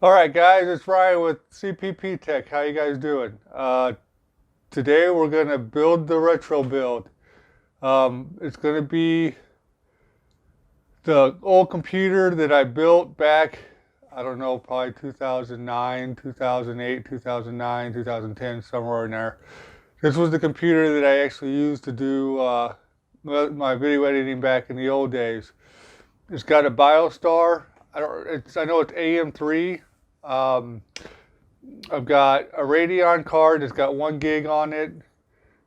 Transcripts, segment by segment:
All right, guys, it's Ryan with CPP Tech. How you guys doing? Today we're gonna build the retro build. It's gonna be the old computer that I built back, I don't know, probably 2009, 2008, 2009, 2010, somewhere in there. This was the computer that I actually used to do my video editing back in the old days. It's got a BIOSTAR. I know it's AM3. Um, I've got a RADEON card that's got 1 gig on it.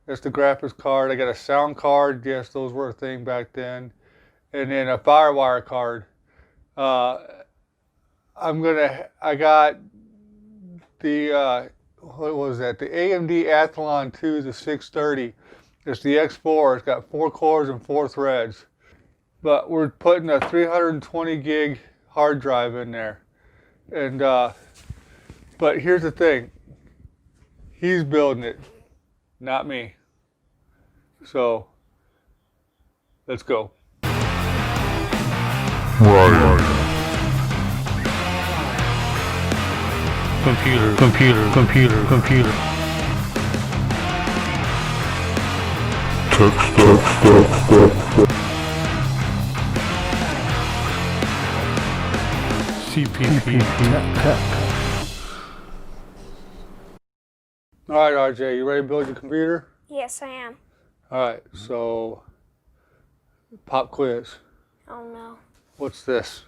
That's the graphics card. I got a sound card. Yes, those were a thing back then. And then a FireWire card. I got the, what was that? The AMD Athlon 2, the 630. It's the X4. It's got 4 cores and 4 threads. But we're putting a 320 gig hard drive in there. And, but here's the thing. He's building it, not me. So, let's go. Right. Computer. Tech stuff. CPP Tech. All right, RJ, you ready to build your computer? Yes, I am. All right, so pop quiz. Oh no. What's this?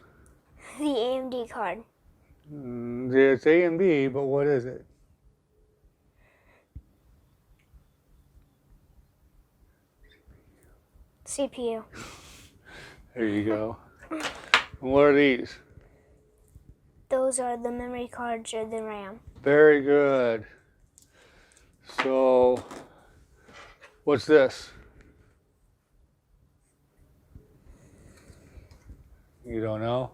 The AMD card. It's AMD, but what is it? CPU. There you go. And what are these? Those are the memory cards or the RAM. Very good. So, what's this? You don't know?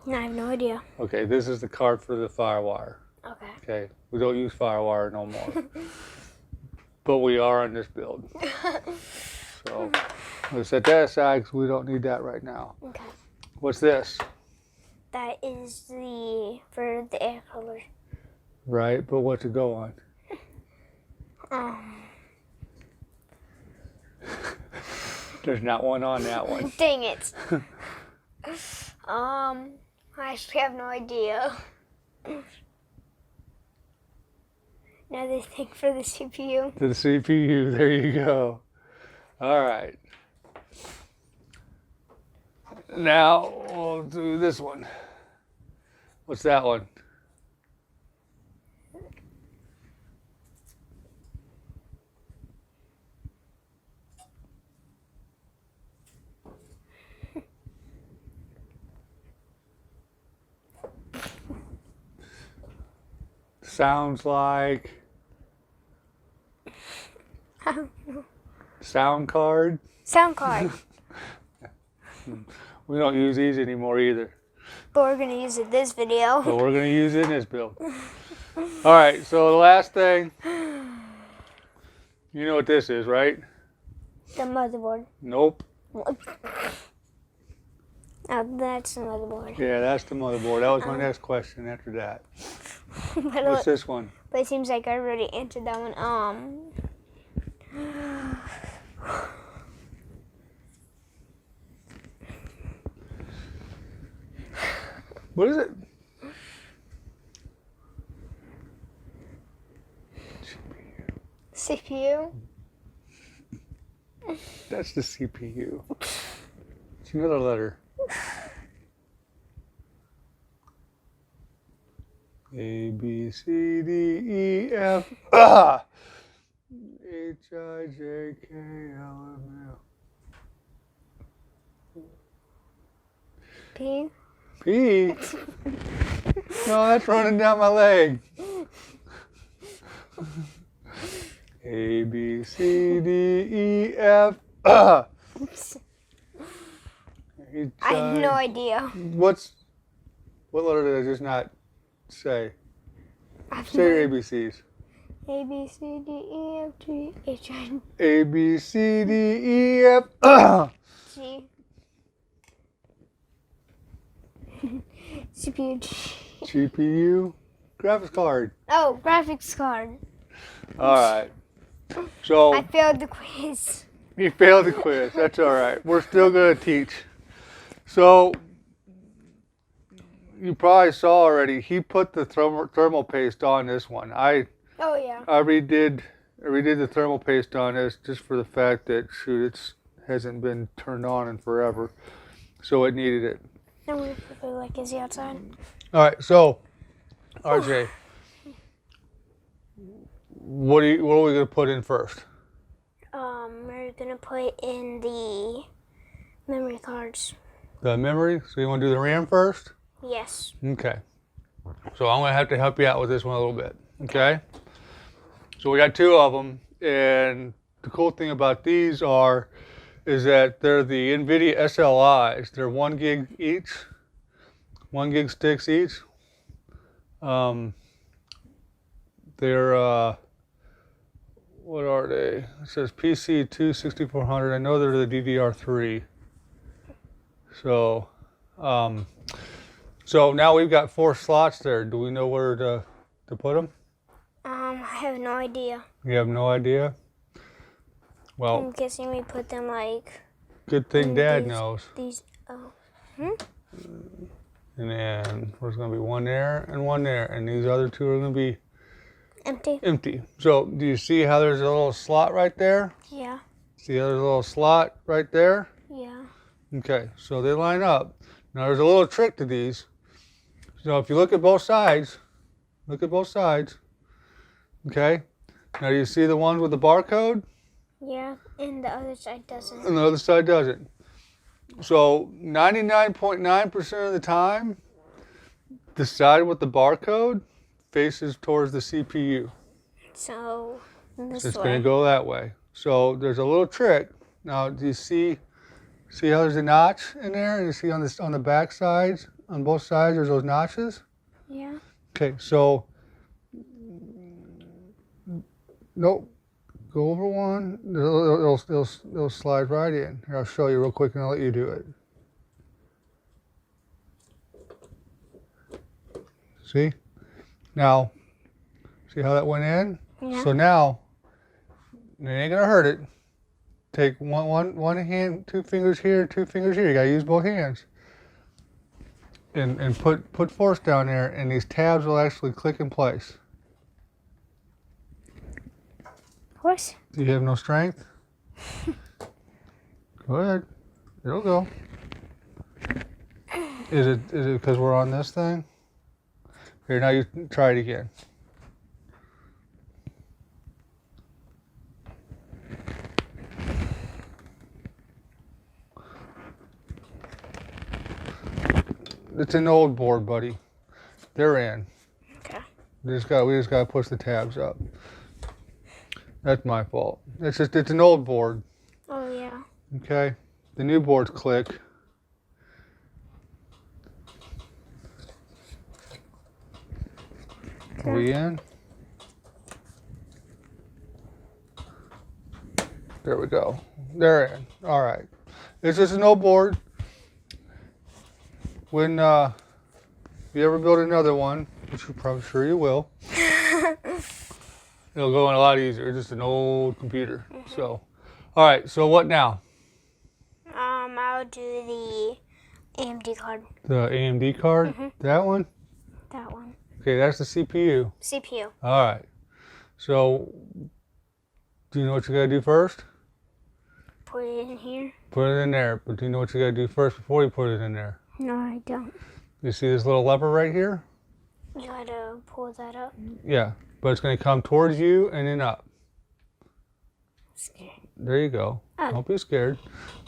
No, I have no idea. Okay, this is the card for the FireWire. Okay. Okay, we don't use FireWire no more. But we are on this build. So, let's set that aside because we don't need that right now. Okay. What's this? That is for the air cooler. Right, but what's it go on? There's not one on that one. Dang it. I actually have no idea. Another thing for the CPU. To the CPU, there you go. All right. Now we'll do this one. What's that one? Sounds like sound card. Sound card. We don't use these anymore either. But we're going to use it this video. But we're going to use it in this build. All right, so the last thing, you know what this is, right? The motherboard. Nope. Oh, that's the motherboard. Yeah, that's the motherboard. That was my next question after that. What's this one? But it seems like I already answered that one. What is it? CPU. That's the CPU. It's another letter. A, B, C, D, E, F, H, I, J, K, L, M, N. P. P? No, that's running down my leg. A, B, C, D, E, F, I have no idea. What letter did I just not say? Say your ABCs. A, B, C, D, E, F, G, H, I, A, B, C, D, E, F, G. CPU. GPU, graphics card. Oh, graphics card. All right. So I failed the quiz. you failed the quiz. That's all right. We're still going to teach. So you probably saw already. He put the thermal paste on this one. I Oh, redid the thermal paste on this just for the fact that shoot, it hasn't been turned on in forever, so it needed it. And we put like is he outside? All right. So RJ, what are we going to put in first? We're gonna put in the memory cards. The memory. So you want to do the RAM first? Yes. Okay. So I'm going to have to help you out with this one a little bit. Okay. So we got two of them, and the cool thing about these is that they're the NVIDIA SLIs. They're 1 gig each, 1 gig sticks each. They're what are they? It says PC2 6400. I know they're the DDR3. So, so now we've got 4 slots there. Do we know where to put them? I have no idea. You have no idea? Well, I'm guessing we put them like good thing Dad these- knows. these. Oh. And then there's going to be one there and one there. And these other two are going to be Empty. empty. So do you see how there's a little slot right there? Yeah. See how there's a little slot right there? Yeah. Okay, so they line up. Now there's a little trick to these. So if you look at both sides, okay? Now do you see the ones with the barcode? Yeah. And the other side doesn't. And the other side doesn't. So 99.9% of the time, the side with the barcode faces towards the CPU. So this It's way. going to go that way. So there's a little trick. Now, do you see how there's a notch in there? And you see on the back sides, on both sides, there's those notches? Yeah. Okay, so nope. Go over one. It'll slide right in. Here, I'll show you real quick and I'll let you do it. See? Now, see how that went in? Yeah. So now, it ain't gonna hurt it. Take one hand, 2 fingers here, 2 fingers here. You gotta use both hands. And put force down there, and these tabs will actually click in place. Horse. Do you have no strength? Go ahead. It'll go. Is it because we're on this thing? Here, now you try it again. It's an old board, buddy. They're in. Okay. We just gotta push the tabs up. That's my fault. It's an old board. Oh yeah. Okay. The new boards click. Are we in? There we go. They're in. All right. It's just an old board. When you ever build another one, which you're probably sure you will, it'll go in a lot easier. It's just an old computer. So, all right. So what now? I'll do the AMD card. The AMD card? That one? That one. Okay, that's the CPU. CPU. All right. So, do you know what you gotta do first? Put it in here. Put it in there. But do you know what you gotta do first before you put it in there? No, I don't. You see this little lever right here? You gotta pull that up. Yeah. But it's gonna come towards you and then up. Scared. There you go. Don't be scared.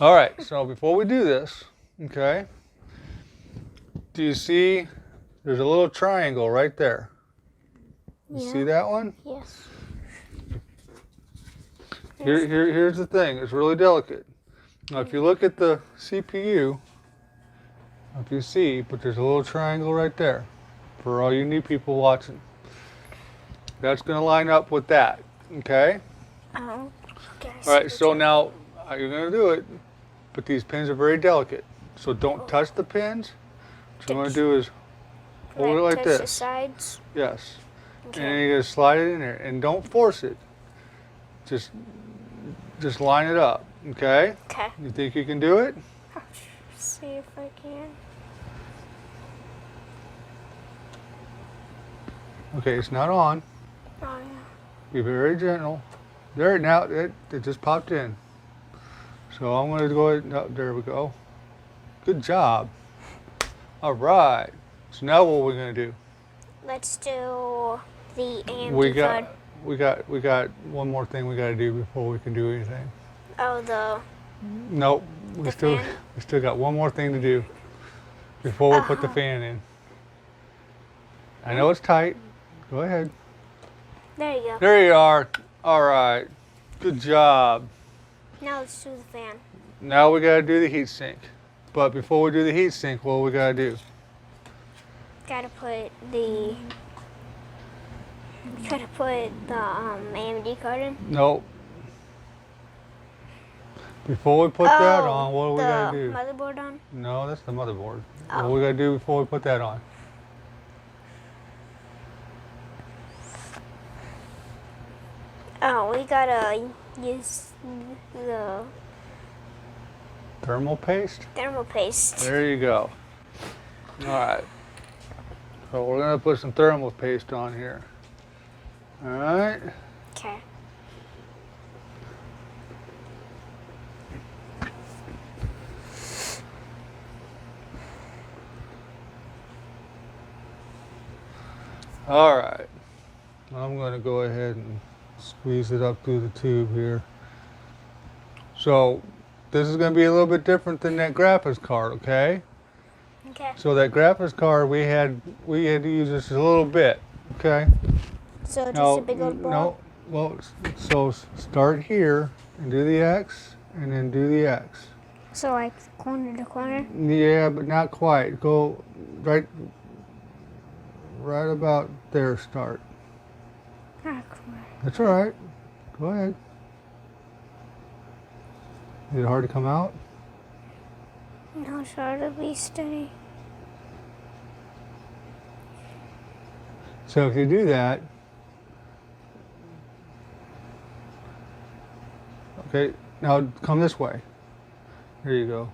All right. So before we do this, okay, do you see there's a little triangle right there? You see that one? Yes. Here's the thing. It's really delicate. Now, if you look at the CPU, if you see, but there's a little triangle right there for all you new people watching. That's going to line up with that, okay? Oh. Okay. All right, so now how you're going to do it, but these pins are very delicate. So don't touch the pins. What you want to do is Hold it like touch the this. sides. Yes. Okay. And then you're gonna slide it in there, and don't force it. Just line it up. Okay. Okay. You think you can do it? See if I can. Okay, it's not on. Oh yeah. Be very gentle. There, now it just popped in. So I'm gonna go ahead. No, there we go. Good job. All right. So now what are we gonna do? Let's do the AMD We card. got one more thing we gotta do before we can do anything. Oh, the Nope. We The still fan? got one more thing to do before we put the Uh-huh. fan in. I know it's tight. Go ahead. there you go. There you are. All right. Good job. Now let's do the fan. Now we gotta do the heat sink. But before we do the heat sink, what we gotta do? Gotta put the AMD card in. Nope. Before we put that Oh, on, what do we gotta do? The motherboard on. No, that's the motherboard. What Oh. we gotta do before we put that on? Oh, we gotta use the Thermal paste? thermal paste. There you go. All right. So we're gonna put some thermal paste on here. All right. Okay. All right. I'm gonna go ahead and squeeze it up through the tube here. So this is gonna be a little bit different than that graphics card, okay? Okay. So that graphics card we had to use this a little bit, okay? So just No, a big old ball. no. Well, so start here and do the X, and then do the X. So like corner to corner. Yeah, but not quite. Go right about there. Start. Ah, corner. That's all right. Go ahead. Is it hard to come out? No, try to be steady. So if you do that, okay, now come this way. There you go.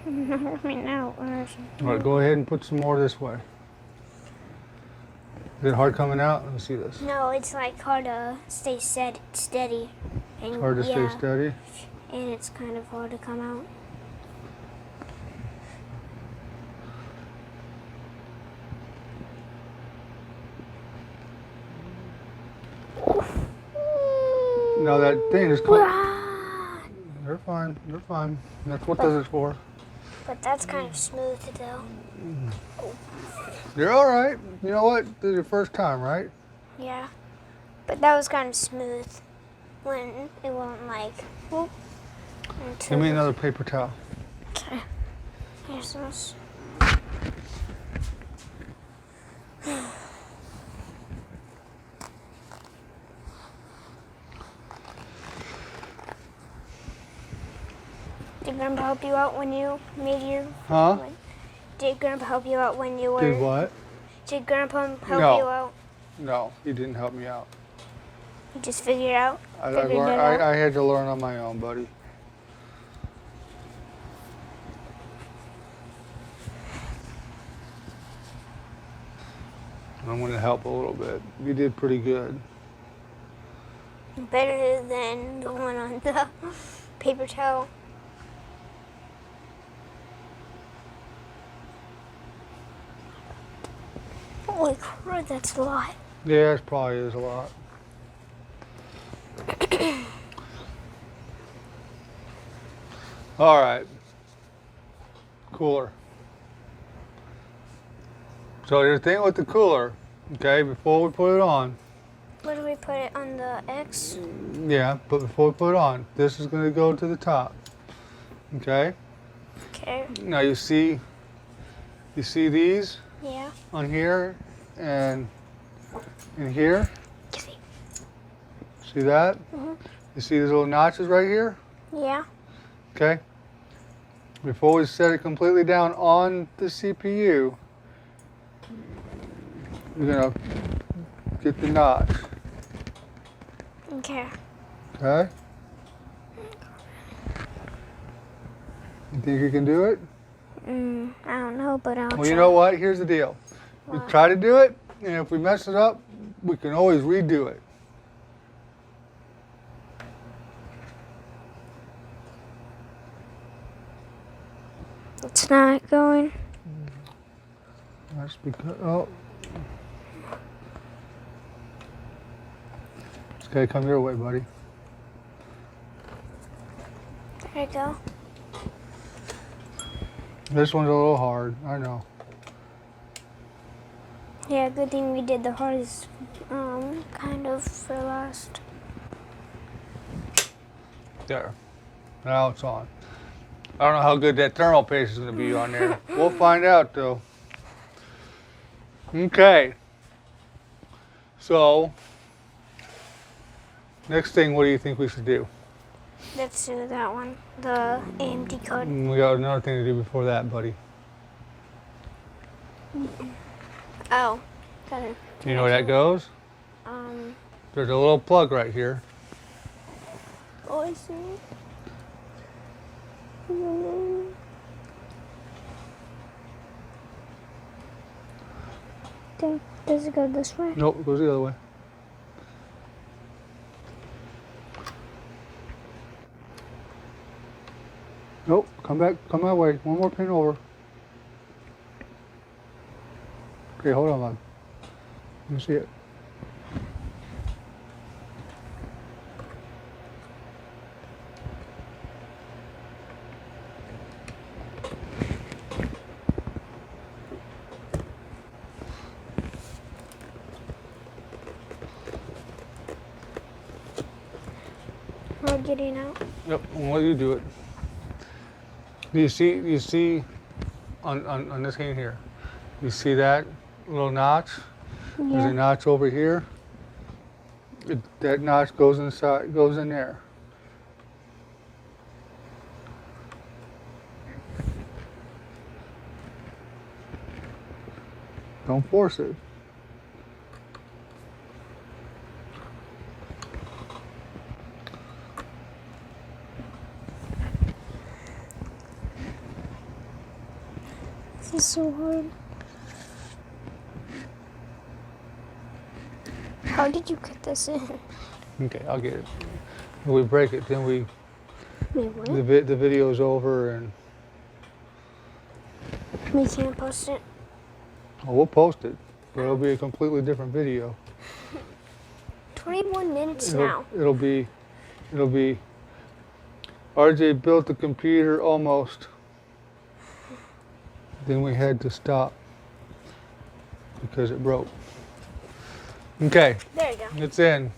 I mean, no. All right, go ahead and put some more this way. Is it hard coming out? Let me see this. No, it's like hard to stay steady. And It's hard to yeah, stay steady. and it's kind of hard to come out. No, that thing is called. Ah, They're fine. They're fine. That's what this is for. but that's kind of smooth though. You're all right. You know what? This is your first time, right? Yeah, but that was kind of smooth when it went like. Whoop, Give me another paper towel. Okay. Here's this. Did Grandpa help you out when you made your? Huh? Did Grandpa help you out when you were? Did what? Did Grandpa help No. you out? No, he didn't help me out. You just figured out. I Figured learned. it out? I had to learn on my own, buddy. I'm going to help a little bit. You did pretty good. Better than the one on the paper towel. Holy crap, that's a lot. Yeah, it probably is a lot. All right. Cooler. So the thing with the cooler, okay, before we put it on, Where do we put it on the X? yeah, but before we put it on, this is going to go to the top, okay? Okay. Now you see these Yeah. on here and in here? See that? Mhm. You see these little notches right here? Yeah. Okay? Before we set it completely down on the CPU, you're gonna get the notch. Okay. Okay? You think you can do it? I don't know, but I'll try. Well, you know what? Here's the deal. We What? try to do it, and if we mess it up, we can always redo it. It's not going. That's because, oh. It's okay, come your way, buddy. There you go. This one's a little hard, I know. Yeah, good thing we did the hardest, kind of for last. There. Now it's on. I don't know how good that thermal paste is going to be on there. We'll find out, though. Okay. So, next thing, what do you think we should do? Let's do that one. The AMD card. We got another thing to do before that, buddy. Oh. Got it. Do you know where that goes? There's a little plug right here. Oh, I see. Okay. Does it go this way? Nope, it goes the other way. Nope, come back, come that way. One more pin over. Okay, hold on, bud. You see it. We're getting out. Yep, and what do you do it? Do you see on this hand here? You see that little notch? There's Yeah. a notch over here. That notch goes inside, goes in there. Don't force it. This is so hard. How did you get this in? Okay, I'll get it. When we break it, then Wait, what? the video's over, and We can't post it. we'll post it, but it'll be a completely different video. 21 minutes now. It'll be. RJ built the computer almost. Then we had to stop because it broke. Okay, There you go. it's in.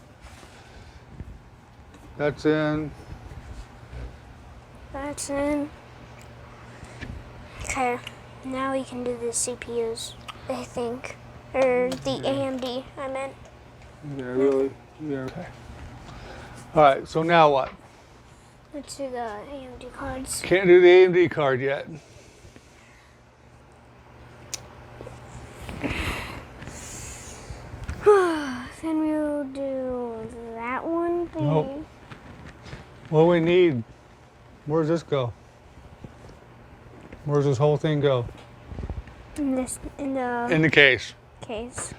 That's in. That's in. Okay, now we can do the CPUs, I think. Or the AMD, I meant. Yeah, really. Yeah. Okay. All right. So now what? Let's do the AMD cards. Can't do the AMD card yet. Then we'll do that one thing. Nope. What do we need? Where's this go? Where's this whole thing go? In the In the case. case.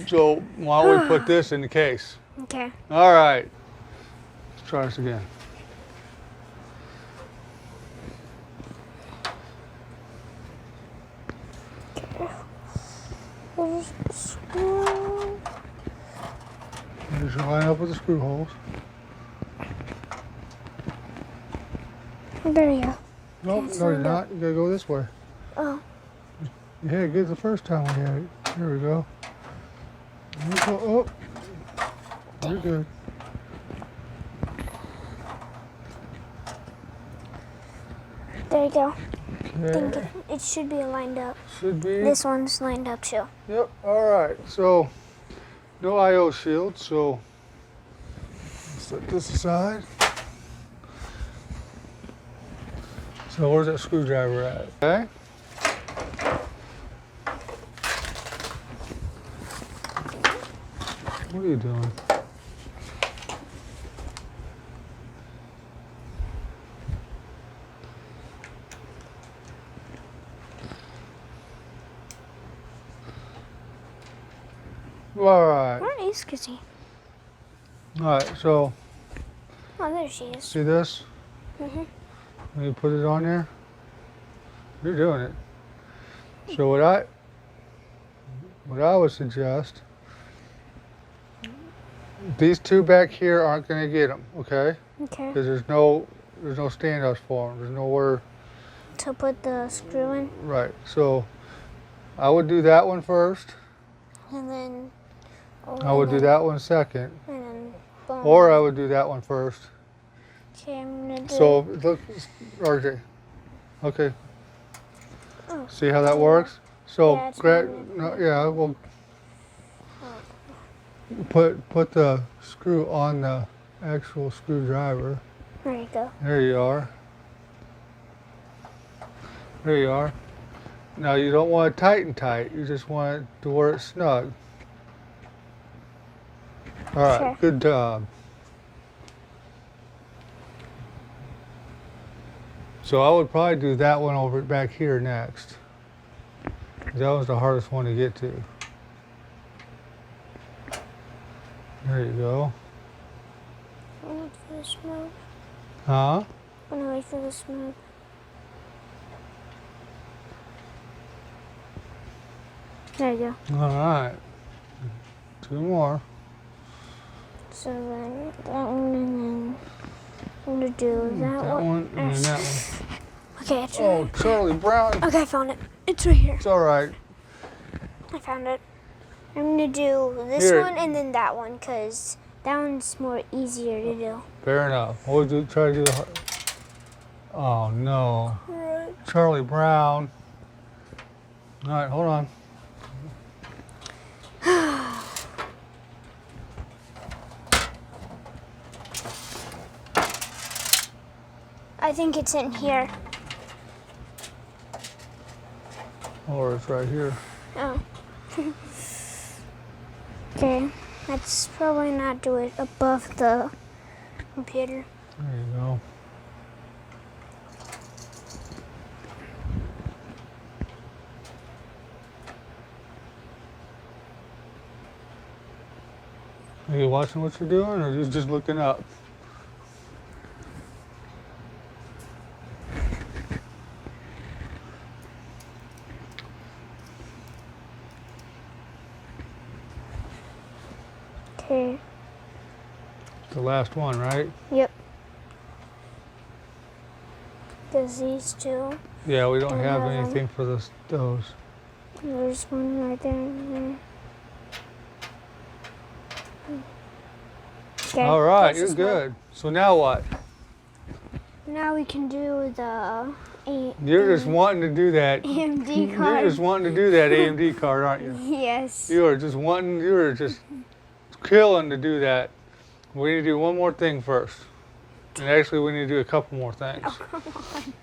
So why don't we put this in the case? Okay. All right. Let's try this again. Just line up with the screw holes. There you go. Nope, It's no, you're lined not. You gotta go this way. Oh. You had it good the first time we had it. Here we go. Here we go. Oh, you're good. There you go. I think Okay. it should be lined up. Should be. This one's lined up too. Yep. All right. So no I/O shield. So set this aside. So where's that screwdriver at? Okay. What are you doing? All right. Where is Kizzy? All right. So Oh, there she is. see this? Mhm. When you put it on there, you're doing it. So what I would suggest, these two back here aren't going to get them, okay? Okay. Because there's no stand-ups for them. There's nowhere. To put the screw in, Right. So I would do that one first. and then. Oh, I would do that one second, And then. Boom. or I would do that one first. Okay, I'm gonna do. So look, RJ. Okay. Oh. See how that works? So Yeah, it's grab. moving. No, yeah. Well, put the screw on the actual screwdriver. There you go. There you are. There you are. Now you don't want it tight and tight. You just want it to where it's snug. All right. Sure. Good job. So I would probably do that one over back here next. That was the hardest one to get to. There you go. I'm gonna wait for the smoke. Huh? I'm gonna wait for the smoke. There you go. All right. Two more. So then that one, and then I'm gonna do that, That one and then that one. Okay, it's Oh, right. Charlie Brown. Okay, I found it. It's right here. It's all right. I found it. I'm gonna do this Here. one and then that one, cause that one's more easier to do. Fair enough. We'll try to do the. Oh no, Right. Charlie Brown. All right, hold on. I think it's in here. Or it's right here. Oh. Okay, let's probably not do it above the computer. There you go. Are you watching what you're doing, or just looking up? Okay. The last one, right? Yep. There's these two. Yeah, we don't have have 'em. anything for those. There's one right there. And there. Okay. All right, this you're is my- good. So now what? Now we can do the You're just wanting to do that. AMD You're card. just wanting to do that AMD card, aren't you? Yes. You are just wanting. You are just killing to do that. We need to do one more thing first. And actually, we need to do a couple more things. Oh, come on.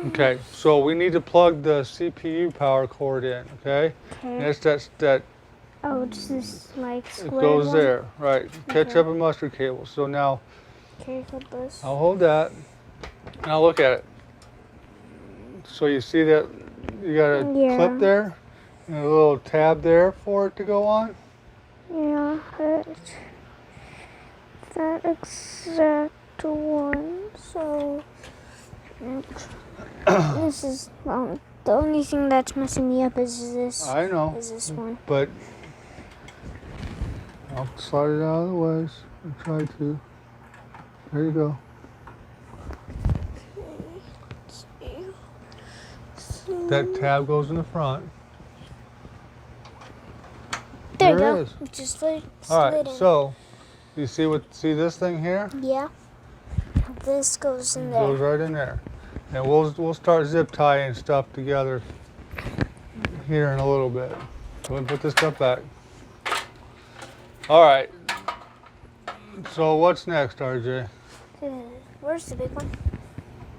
Okay, so we need to plug the CPU power cord in, okay? And Okay. that Oh, it's this like it square goes one? there, right. Okay. Ketchup and mustard cable. So now, Okay, hold this. I'll hold that, and I'll look at it. So you see that you got a Yeah. clip there, and a little tab there for it to go on? Yeah, it's that exact one. So this is the only thing that's messing me up is this. I know, Is this one? but I'll slide it out of the way. I try to. There you go. That tab goes in the front. There you There go. it is. It just slid All right, in. so you see this thing here? Yeah. This goes in It there. goes right in there. And we'll start zip tying stuff together here in a little bit. So let me put this stuff back. All right. So what's next, RJ? Where's the big one?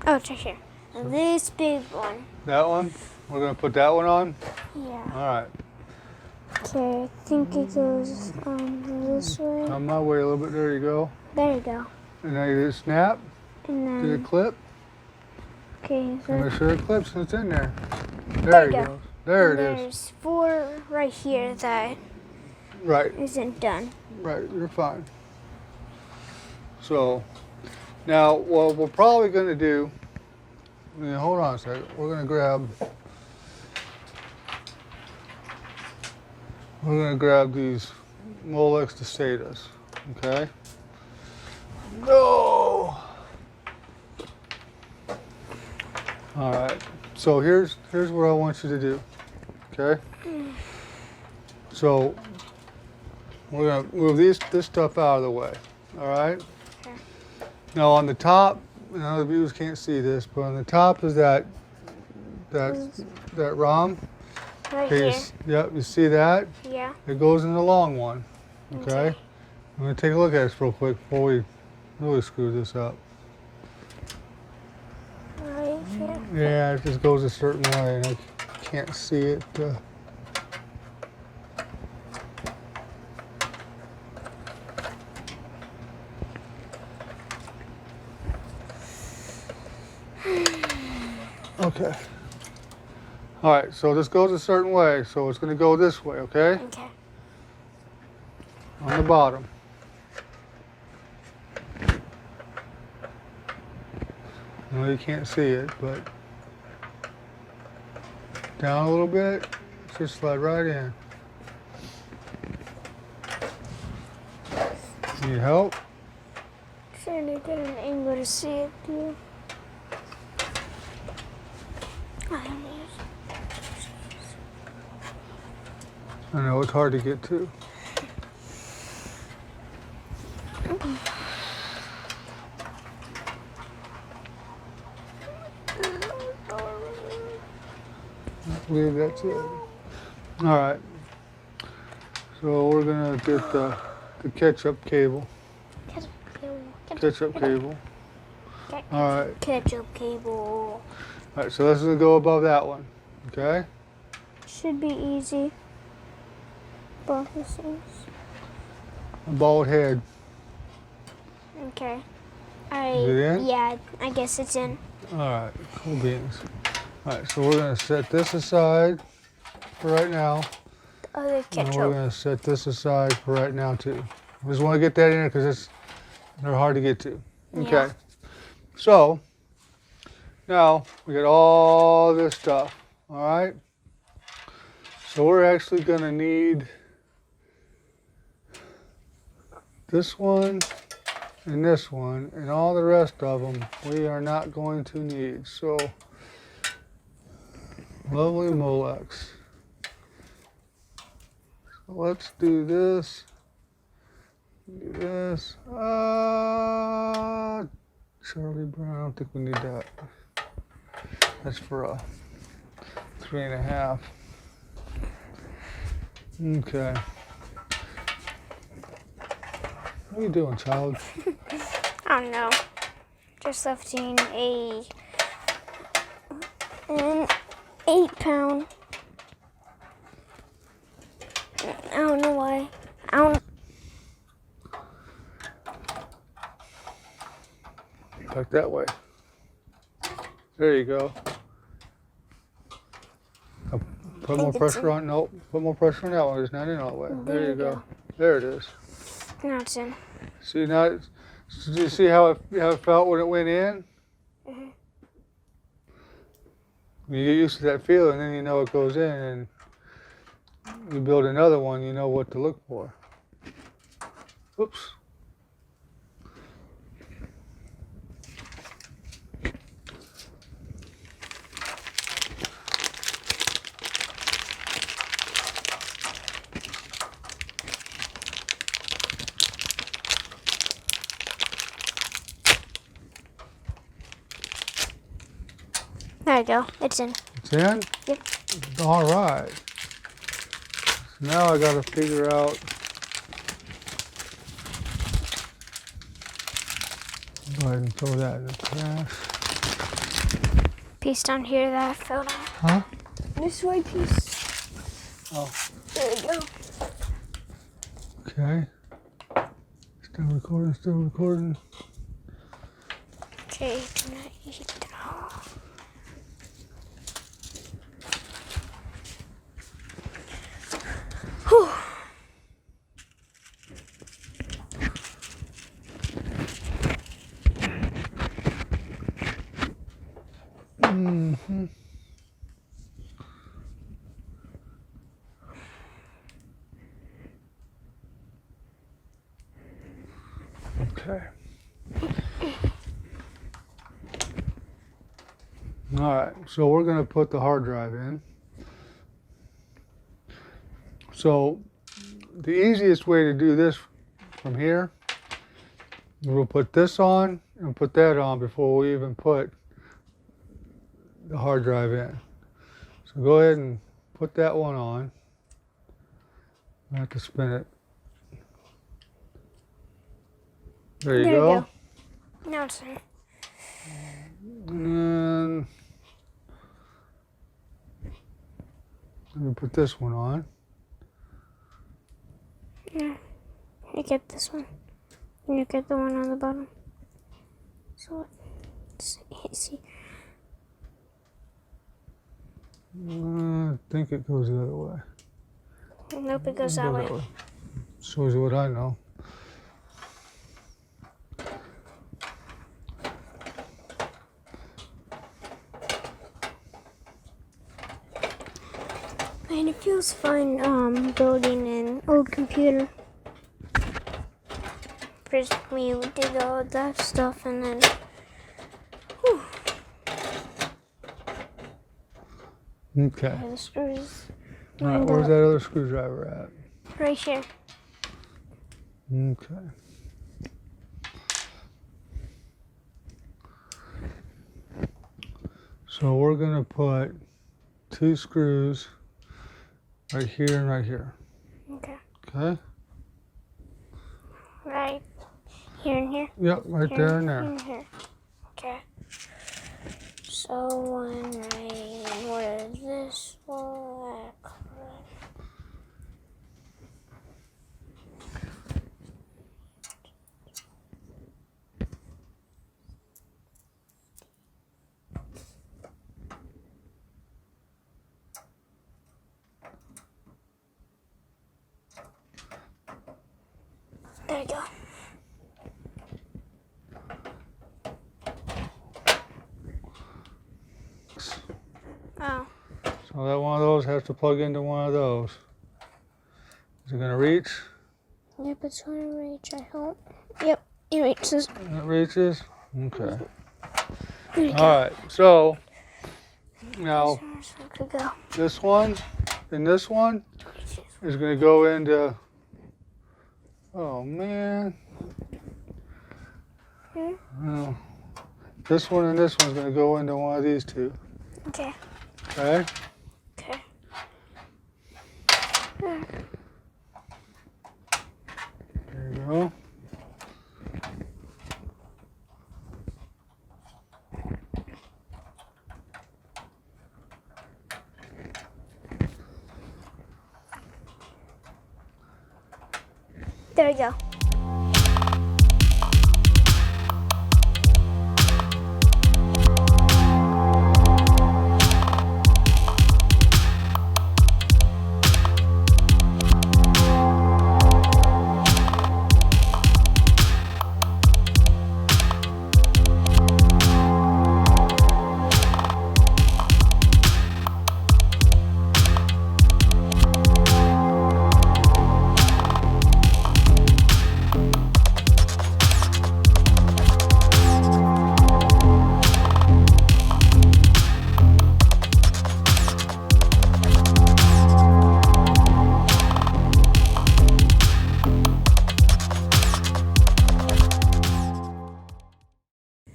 Oh, it's right here. This big one. That one? We're going to put that one on? Yeah. All right. Okay, I think it goes this way. On my way a little bit. There you go. There you go. And now you just snap. And Do the then, clip. okay, so Make sure it clips and it's in there. There There you it go. goes. There it is. there's 4 right here that Right. isn't done. Right. You're fine. So now what we're probably going to do, hold on a second. We're going to grab these Molex Destatas. Okay. No. All right. So here's what I want you to do. Okay. So we're gonna move this stuff out of the way. All right. Okay. Now on the top, I know the viewers can't see this, but on the top is that ROM. Right Okay, here. Yep, you see that? Yeah. It goes in the long one. Okay. Okay. I'm gonna take a look at this real quick before we really screw this up. Right here. Yeah, it just goes a certain way, and I can't see it. Okay. All right, so this goes a certain way, so it's going to go this way, okay? Okay. On the bottom. I know you can't see it, but down a little bit, just slide right in. Need help? Trying to get an angle to see it, too. I know it's hard to get to. I believe that's it. All right. So we're gonna get the catch-up cable. Catch-up cable. All right. Catch-up cable. All right. So this is gonna go above that one. Okay. Should be easy. Both of these. A bald head. Okay. Is it in? Yeah, I guess it's in. All right. Cool beans. All right. So we're gonna set this aside for right now. The other And we're ketchup. going to set this aside for right now too. I just want to get that in there because they're hard to get to. Okay. Yeah. So now we got all this stuff. All right. So we're actually going to need this one and this one, and all the rest of them we are not going to need. So lovely Molex. Let's do this. Do this. Charlie Brown. I don't think we need that. That's for a 3.5. Okay. What are you doing, child? I don't know. Just lifting an 8-pound. I don't know why. I don't. Back that way. There you go. Put more pressure on. Nope. Put more pressure on that one. It's not in all the way. There you go. There it is. Now it's in. See now? Do you see how it felt when it went in? Mm-hmm. When you get used to that feeling, then you know it goes in, and you build another one, you know what to look for. Oops. There you go. It's in. It's in? Yep. All right. So now I got to figure out. Go ahead and throw that in the trash. piece down here that I filled in. Huh? This white piece. Oh. There you go. Okay. Still recording, still recording. Okay, do not eat. Whew. Mm-hmm. Okay. All right, so we're going to put the hard drive in. So the easiest way to do this from here, we'll put this on and put that on before we even put the hard drive in. So go ahead and put that one on. I have to spin it. There you go. Now it's in. And then let me put this one on. Yeah. You get this one. And you get the one on the bottom. So it's easy. I think it goes the other way. Nope, it goes that way. Shows you what I know. And it feels fun building an old computer. First we would dig all that stuff and then whew, Okay. the screws All right, lined where's up. that other screwdriver at? Right here. Okay. So we're going to put 2 screws right here and right here. Okay. Okay? Right here and here. Yep, right Here, there and there. here and here. Okay. So one right where this one. There you go. Oh. So that one of those has to plug into one of those. Is it going to reach? Yep, it's going to reach, I hope. Yep, it reaches. It reaches? Okay. There you go. All right, so now As far as I could go. this one and this one is going to go into, oh man. Hmm? Well, this one and this one's going to go into one of these two. Okay. Okay? Okay. There you go. There you go.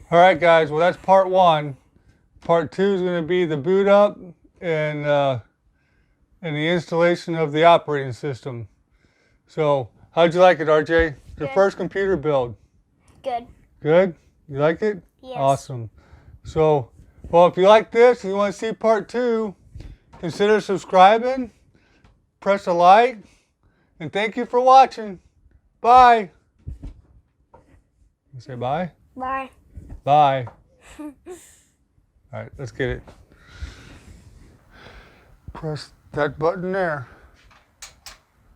All right, guys. Well, that's part 1. Part 2 is going to be the boot up and the installation of the operating system. So, how'd you like it, RJ? Your Good. first computer build. Good. Good? You like it? Yes. Awesome. So, Well, if you like this and you want to see part 2, consider subscribing, press a like, and thank you for watching. Bye. You say bye? Bye. Bye. All right, let's get it. Press that button there.